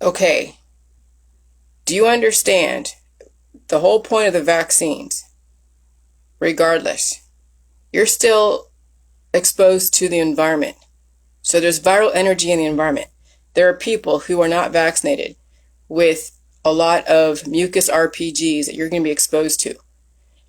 Okay, do you understand the whole point of the vaccines? Regardless, you're still exposed to the environment. So there's viral energy in the environment. There are people who are not vaccinated with a lot of mucus RPGs that you're going to be exposed to.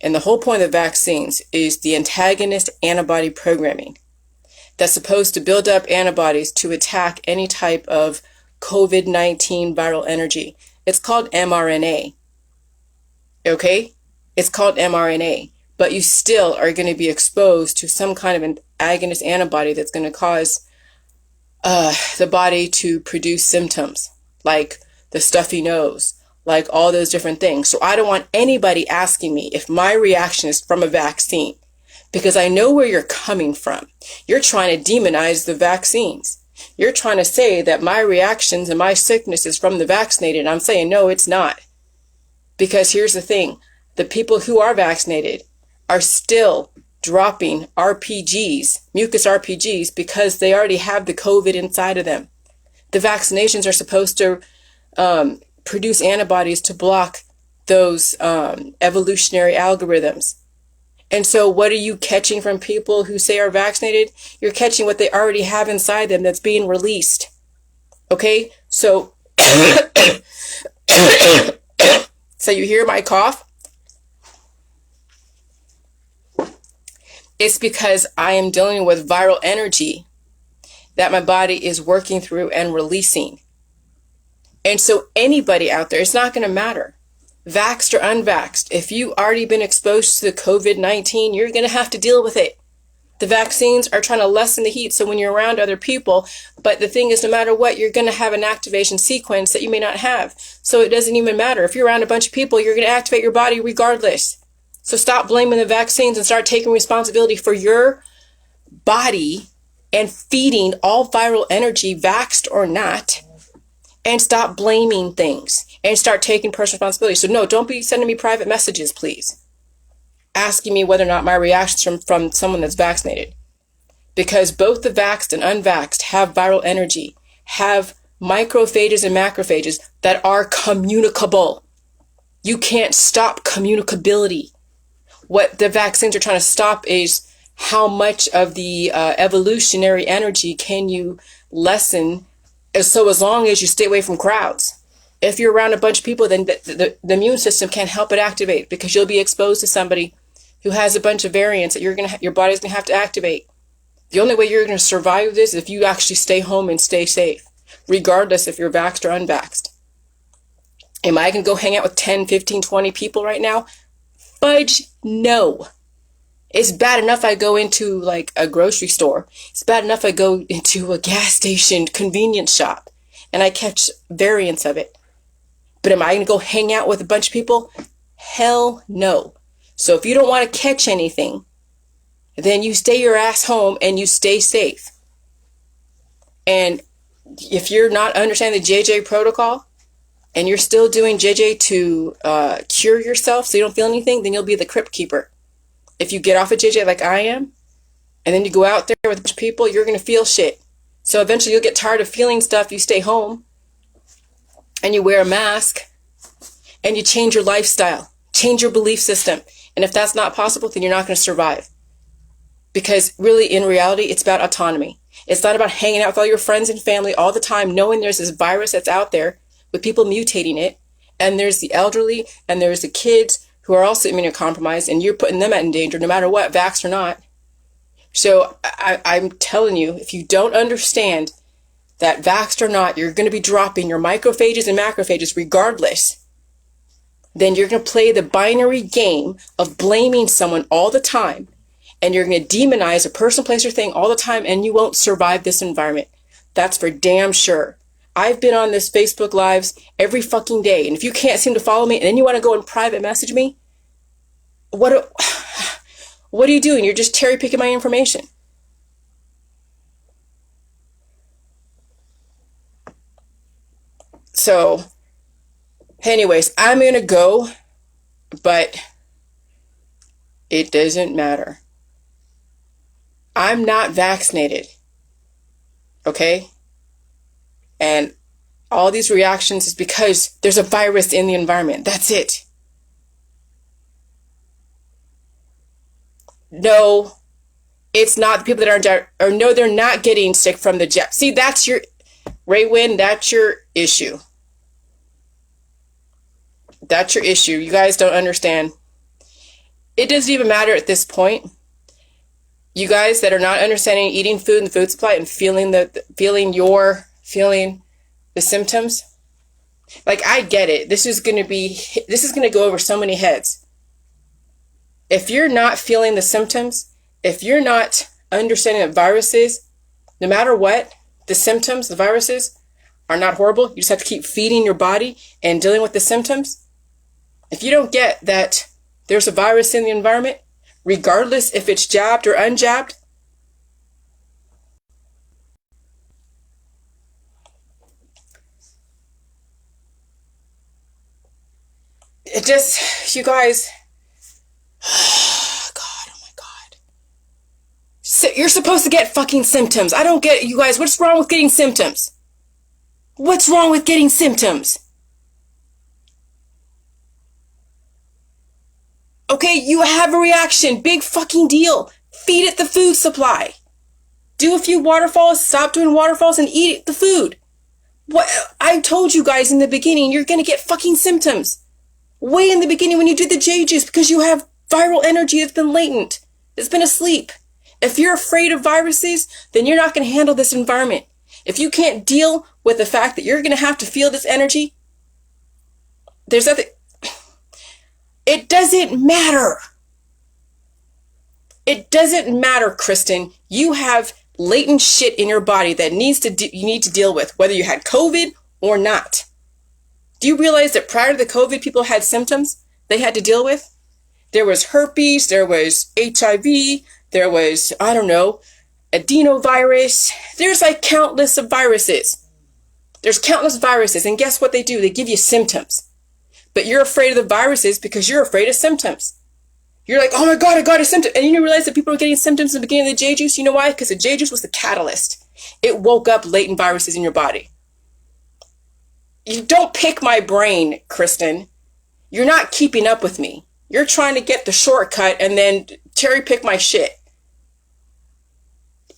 And the whole point of the vaccines is the antagonist antibody programming that's supposed to build up antibodies to attack any type of COVID-19 viral energy. It's called mRNA. Okay? It's called mRNA. But you still are going to be exposed to some kind of an agonist antibody that's going to cause the body to produce symptoms like the stuffy nose, like all those different things. So I don't want anybody asking me if my reaction is from a vaccine, because I know where you're coming from. You're trying to demonize the vaccines. You're trying to say that my reactions and my sickness is from the vaccinated. And I'm saying, no, it's not. Because here's the thing. The people who are vaccinated are still dropping RPGs, mucus RPGs, because they already have the COVID inside of them. The vaccinations are supposed to produce antibodies to block those evolutionary algorithms. And so what are you catching from people who say are vaccinated? You're catching what they already have inside them that's being released. Okay? So, so you hear my cough? It's because I am dealing with viral energy that my body is working through and releasing. And so anybody out there, it's not going to matter, vaxxed or unvaxxed. If you've already been exposed to the COVID-19, you're going to have to deal with it. The vaccines are trying to lessen the heat so when you're around other people, but the thing is, no matter what, you're going to have an activation sequence that you may not have. So it doesn't even matter. If you're around a bunch of people, you're going to activate your body regardless. So stop blaming the vaccines and start taking responsibility for your body and feeding all viral energy, vaxxed or not, and stop blaming things and start taking personal responsibility. So no, don't be sending me private messages, please, asking me whether or not my reactions from someone that's vaccinated. Because both the vaxxed and unvaxxed have viral energy, have microphages and macrophages that are communicable. You can't stop communicability. What the vaccines are trying to stop is how much of the evolutionary energy can you lessen. So as long as you stay away from crowds. If you're around a bunch of people, then the immune system can't help but activate, because you'll be exposed to somebody who has a bunch of variants that your body's going to have to activate. The only way you're going to survive this is if you actually stay home and stay safe, regardless if you're vaxxed or unvaxxed. Am I going to go hang out with 10, 15, 20 people right now? Fudge, no. It's bad enough I go into like a grocery store. It's bad enough I go into a gas station convenience shop and I catch variants of it. But am I going to go hang out with a bunch of people? Hell no. So if you don't want to catch anything, then you stay your ass home and you stay safe. And if you're not understanding the JJ protocol and you're still doing JJ to cure yourself so you don't feel anything, then you'll be the crypt keeper. If you get off of JJ like I am, and then you go out there with a bunch of people, you're going to feel shit. So eventually you'll get tired of feeling stuff. You stay home and you wear a mask and you change your lifestyle, change your belief system. And if that's not possible, then you're not going to survive. Because really, in reality, it's about autonomy. It's not about hanging out with all your friends and family all the time, knowing there's this virus that's out there with people mutating it. And there's the elderly and there's the kids who are also immunocompromised, and you're putting them in danger no matter what, vax or not. So I'm telling you, if you don't understand that vaxxed or not, you're going to be dropping your microphages and macrophages regardless, then you're going to play the binary game of blaming someone all the time, and you're going to demonize a person, place, or thing all the time, and you won't survive this environment. That's for damn sure. I've been on this Facebook Lives every fucking day, and if you can't seem to follow me, and then you want to go and private message me, what are you doing? You're just cherry picking my information. So, anyways, I'm going to go, but it doesn't matter. I'm not vaccinated. Okay? And all these reactions is because there's a virus in the environment. That's it. No, it's not the people that aren't, or no, they're not getting sick from the jab. See, that's your, Raywin, that's your issue. That's your issue. You guys don't understand. It doesn't even matter at this point. You guys that are not understanding eating food and the food supply and feeling the symptoms. Like, I get it. This is going to go over so many heads. If you're not feeling the symptoms, if you're not understanding that viruses, no matter what, the symptoms, the viruses are not horrible. You just have to keep feeding your body and dealing with the symptoms. If you don't get that there's a virus in the environment, regardless if it's jabbed or unjabbed, it just, you guys, God, oh my God. So you're supposed to get fucking symptoms. I don't get it, you guys. What's wrong with getting symptoms? What's wrong with getting symptoms? Okay, you have a reaction. Big fucking deal. Feed it the food supply. Do a few waterfalls, stop doing waterfalls, and eat the food. What I told you guys in the beginning, you're going to get fucking symptoms. Way in the beginning when you do the J juice, because you have viral energy that's been latent. It's been asleep. If you're afraid of viruses, then you're not going to handle this environment. If you can't deal with the fact that you're going to have to feel this energy, there's nothing. It doesn't matter. It doesn't matter, Kristen. You have latent shit in your body that you need to deal with, whether you had COVID or not. Do you realize that prior to the COVID, people had symptoms they had to deal with? There was herpes, there was HIV, there was, I don't know, adenovirus. There's like countless of viruses. There's countless viruses, and guess what they do? They give you symptoms. But you're afraid of the viruses because you're afraid of symptoms. You're like, oh my God, I got a symptom. And you didn't realize that people were getting symptoms in the beginning of the J juice. You know why? Because the J juice was the catalyst. It woke up latent viruses in your body. You don't pick my brain, Kristen. You're not keeping up with me. You're trying to get the shortcut and then cherry pick my shit.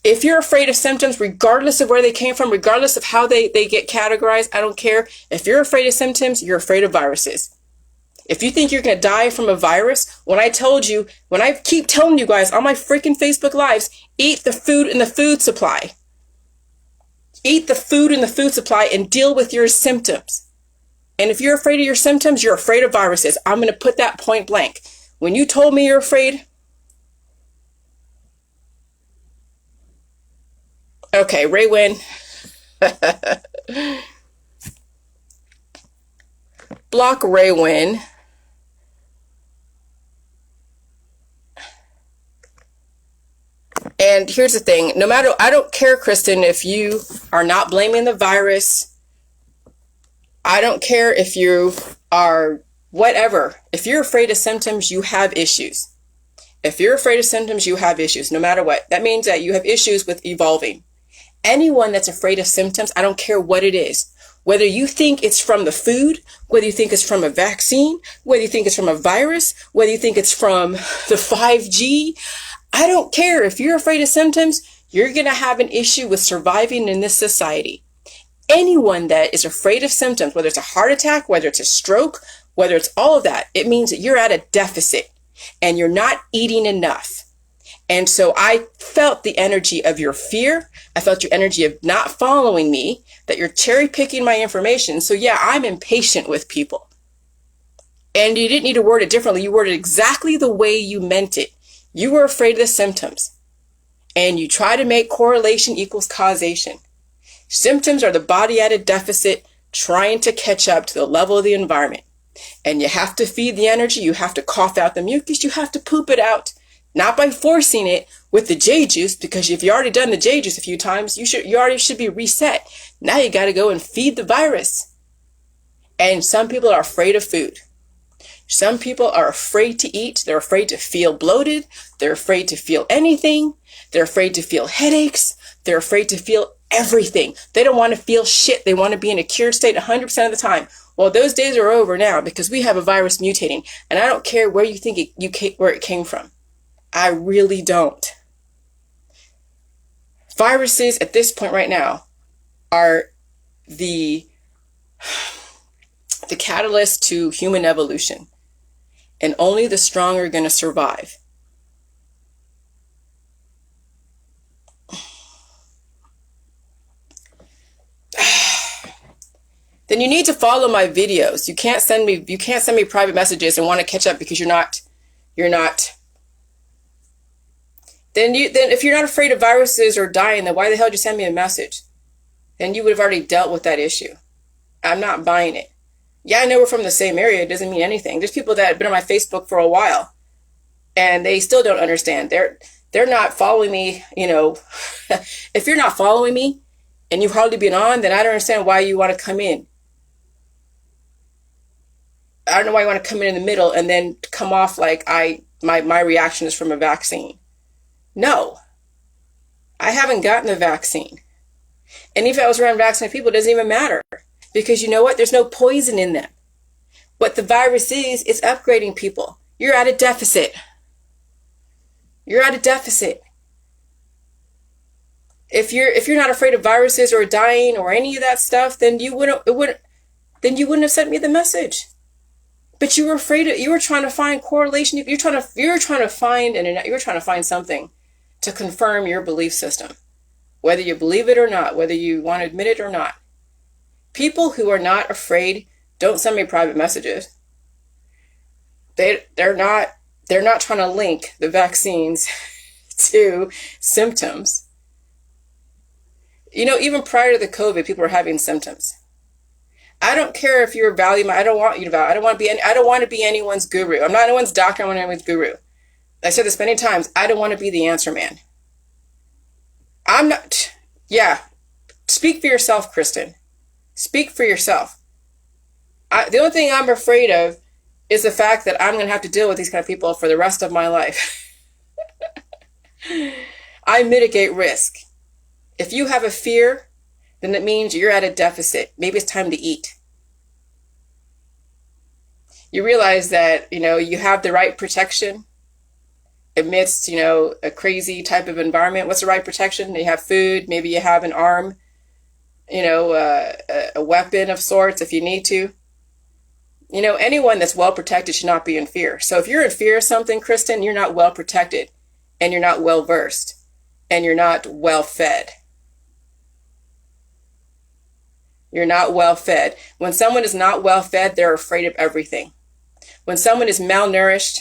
If you're afraid of symptoms, regardless of where they came from, regardless of how they get categorized, I don't care. If you're afraid of symptoms, you're afraid of viruses. If you think you're going to die from a virus, when I keep telling you guys on my freaking Facebook Lives, eat the food in the food supply. Eat the food in the food supply and deal with your symptoms. And if you're afraid of your symptoms, you're afraid of viruses. I'm going to put that point blank. When you told me you're afraid, okay, Raywin. Block Raywin. And here's the thing. I don't care, Kristen, if you are not blaming the virus. I don't care if you are whatever. If you're afraid of symptoms, you have issues. If you're afraid of symptoms, you have issues, no matter what. That means that you have issues with evolving. Anyone that's afraid of symptoms, I don't care what it is. Whether you think it's from the food, whether you think it's from a vaccine, whether you think it's from a virus, whether you think it's from the 5G, I don't care. If you're afraid of symptoms, you're going to have an issue with surviving in this society. Anyone that is afraid of symptoms, whether it's a heart attack, whether it's a stroke, whether it's all of that, it means that you're at a deficit and you're not eating enough. And so I felt the energy of your fear. I felt your energy of not following me, that you're cherry picking my information. So yeah, I'm impatient with people. And you didn't need to word it differently. You worded exactly the way you meant it. You were afraid of the symptoms. And you try to make correlation equals causation. Symptoms are the body at a deficit trying to catch up to the level of the environment. And you have to feed the energy. You have to cough out the mucus. You have to poop it out. Not by forcing it with the J juice, because if you've already done the J juice a few times, you already should be reset. Now you got to go and feed the virus. And some people are afraid of food. Some people are afraid to eat. They're afraid to feel bloated. They're afraid to feel anything. They're afraid to feel headaches. They're afraid to feel everything. They don't want to feel shit. They want to be in a cured state 100% of the time. Well, those days are over now because we have a virus mutating, and I don't care where you think where it came from. I really don't. Viruses at this point right now are the catalyst to human evolution, and only the strong are going to survive. Then you need to follow my videos. You can't send me private messages and want to catch up because you're not. Then if you're not afraid of viruses or dying, then why the hell did you send me a message? Then you would have already dealt with that issue. I'm not buying it. Yeah, I know we're from the same area. It doesn't mean anything. There's people that have been on my Facebook for a while, and they still don't understand. They're not following me. If you're not following me, and you've hardly been on, then I don't understand why you want to come in. I don't know why you want to come in the middle and then come off like my reaction is from a vaccine. No, I haven't gotten the vaccine. And if I was around vaccinated people, it doesn't even matter. Because you know what? There's no poison in them. What the virus is upgrading people. You're at a deficit. You're at a deficit. If you're not afraid of viruses or dying or any of that stuff, then you wouldn't have sent me the message. But you were you were trying to find correlation. You were trying to find something to confirm your belief system, whether you believe it or not, whether you want to admit it or not. People who are not afraid don't send me private messages. They're not trying to link the vaccines to symptoms. Even prior to the COVID, people were having symptoms. I don't care if you're a value. I don't want you to value. I don't want to be anyone's guru. I'm not anyone's doctor. I'm not anyone's guru. I said this many times. I don't want to be the answer man. I'm not. Yeah. Speak for yourself, Kristen. Speak for yourself. The only thing I'm afraid of is the fact that I'm going to have to deal with these kind of people for the rest of my life. I mitigate risk. If you have a fear, then it means you're at a deficit. Maybe it's time to eat. You realize that, you have the right protection amidst, a crazy type of environment. What's the right protection? You have food. Maybe you have an arm, a weapon of sorts if you need to. Anyone that's well protected should not be in fear. So if you're in fear of something, Kristen, you're not well protected, and you're not well versed, and you're not well fed. You're not well fed. When someone is not well fed, they're afraid of everything. When someone is malnourished,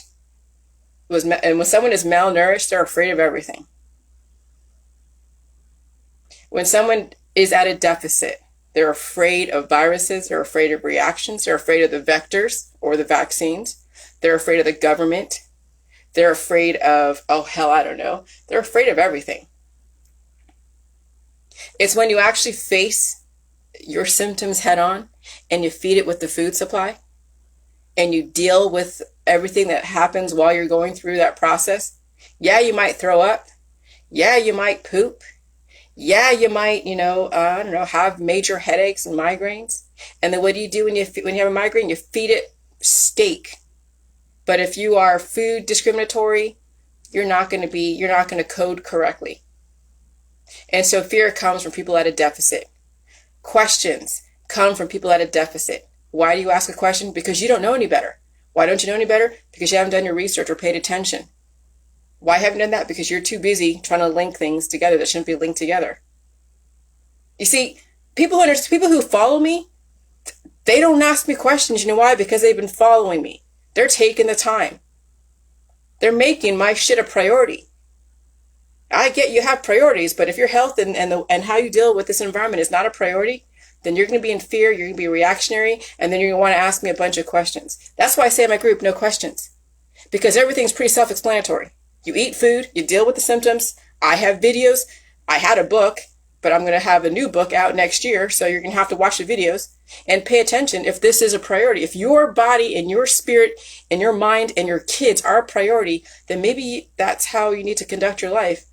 they're afraid of everything. When someone is at a deficit, they're afraid of viruses, they're afraid of reactions, they're afraid of the vectors or the vaccines, they're afraid of the government, they're afraid of, I don't know. They're afraid of everything. It's when you actually face your symptoms head on and you feed it with the food supply and you deal with everything that happens while you're going through that process. Yeah, you might throw up. Yeah, you might poop. Yeah, you might, have major headaches and migraines. And then what do you do when you have a migraine? You feed it steak. But if you are food discriminatory, you're not going to code correctly. And so fear comes from people at a deficit. Questions come from people at a deficit. Why do you ask a question? Because you don't know any better. Why don't you know any better? Because you haven't done your research or paid attention. Why haven't you done that? Because you're too busy trying to link things together that shouldn't be linked together. You see, people who follow me, they don't ask me questions. You know why? Because they've been following me. They're taking the time. They're making my shit a priority. I get you have priorities, but if your health and how you deal with this environment is not a priority, then you're going to be in fear, you're going to be reactionary, and then you're going to want to ask me a bunch of questions. That's why I say in my group, no questions. Because everything's pretty self-explanatory. You eat food, you deal with the symptoms. I have videos. I had a book, but I'm going to have a new book out next year, so you're going to have to watch the videos and pay attention if this is a priority. If your body and your spirit and your mind and your kids are a priority, then maybe that's how you need to conduct your life.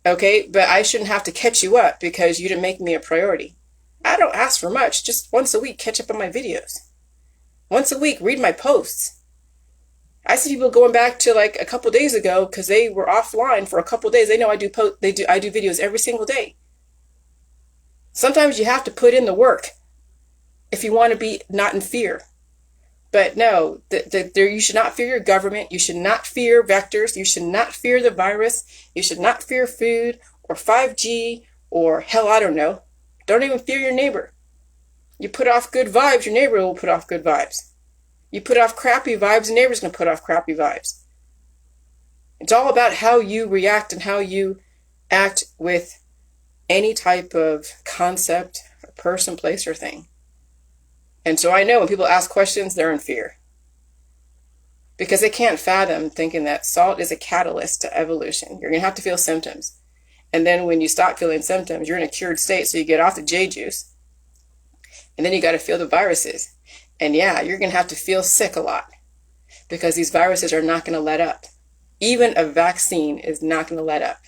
Okay, but I shouldn't have to catch you up because you didn't make me a priority. I don't ask for much. Just once a week, catch up on my videos. Once a week, read my posts. I see people going back to like a couple days ago because they were offline for a couple days. They know I do videos every single day. Sometimes you have to put in the work if you want to be not in fear. But no, you should not fear your government. You should not fear vectors. You should not fear the virus. You should not fear food or 5G or hell, I don't know. Don't even fear your neighbor. You put off good vibes, your neighbor will put off good vibes. You put off crappy vibes, the neighbor's going to put off crappy vibes. It's all about how you react and how you act with any type of concept, or person, place, or thing. And so I know when people ask questions, they're in fear. Because they can't fathom thinking that salt is a catalyst to evolution. You're going to have to feel symptoms. And then when you stop feeling symptoms, you're in a cured state, so you get off the J juice. And then you got to feel the viruses. And yeah, you're going to have to feel sick a lot. Because these viruses are not going to let up. Even a vaccine is not going to let up.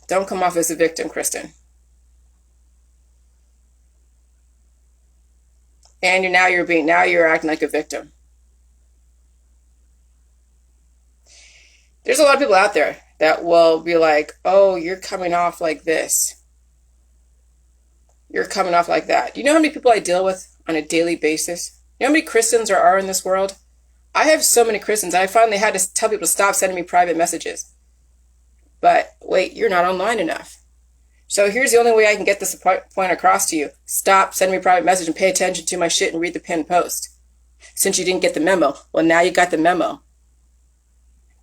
Don't come off as a victim, Kristen. And you're acting like a victim. There's a lot of people out there that will be like, oh, you're coming off like this. You're coming off like that. Do you know how many people I deal with on a daily basis? You know how many Christians there are in this world? I have so many Christians. I finally had to tell people to stop sending me private messages. But wait, you're not online enough. So here's the only way I can get this point across to you. Stop sending me a private message and pay attention to my shit and read the pinned post. Since you didn't get the memo. Well, now you got the memo.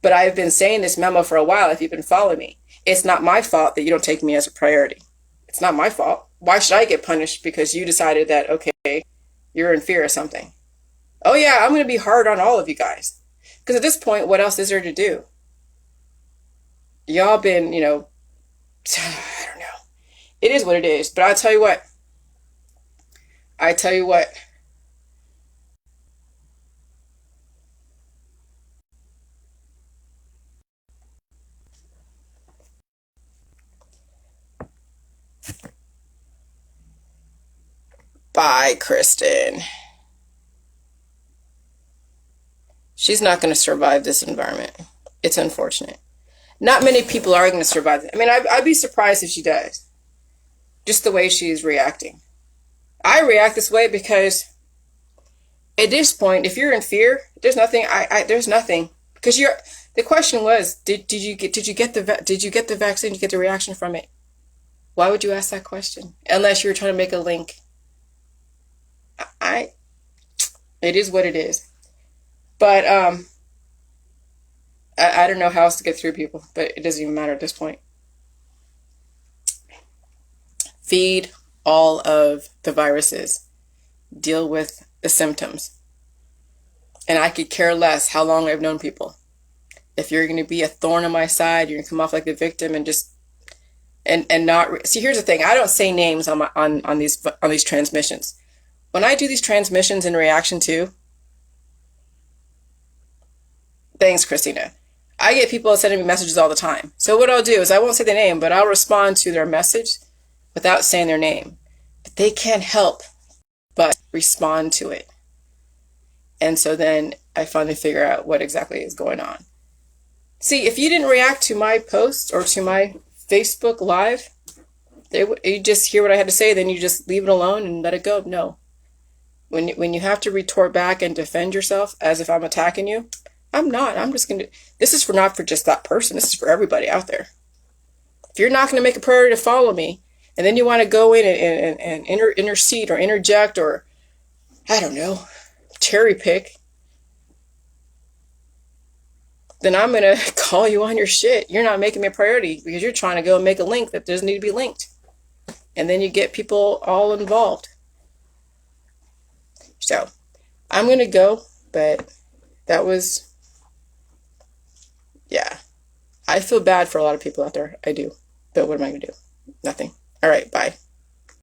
But I've been saying this memo for a while if you've been following me. It's not my fault that you don't take me as a priority. It's not my fault. Why should I get punished because you decided that, okay, you're in fear of something? Oh yeah, I'm going to be hard on all of you guys. Because at this point, what else is there to do? Y'all been, I don't know. It is what it is. But I tell you what. Bye, Kristen. She's not going to survive this environment. It's unfortunate. Not many people are going to survive it. I mean, I'd be surprised if she does. Just the way she's reacting. I react this way because at this point, if you're in fear, there's nothing. There's nothing because the question was, did you get the vaccine? Did you get the reaction from it? Why would you ask that question? Unless you're trying to make a link. It is what it is. But I don't know how else to get through people, but it doesn't even matter at this point. Feed all of the viruses. Deal with the symptoms. And I could care less how long I've known people. If you're going to be a thorn on my side, you're going to come off like the victim and just and not see. Here's the thing: I don't say names on these transmissions. When I do these transmissions in reaction to, thanks, Christina. I get people sending me messages all the time. So what I'll do is I won't say the name, but I'll respond to their message without saying their name. But they can't help but respond to it. And so then I finally figure out what exactly is going on. See, if you didn't react to my post or to my Facebook Live, you just hear what I had to say, then you just leave it alone and let it go. No. When you have to retort back and defend yourself as if I'm attacking you, I'm not. I'm just going to... This is not for just that person. This is for everybody out there. If you're not going to make a priority to follow me, and then you want to go in and intercede or interject or, I don't know, cherry pick, then I'm going to call you on your shit. You're not making me a priority because you're trying to go and make a link that doesn't need to be linked. And then you get people all involved. So, I'm going to go, but that was... Yeah, I feel bad for a lot of people out there. I do. But what am I going to do? Nothing. All right, bye.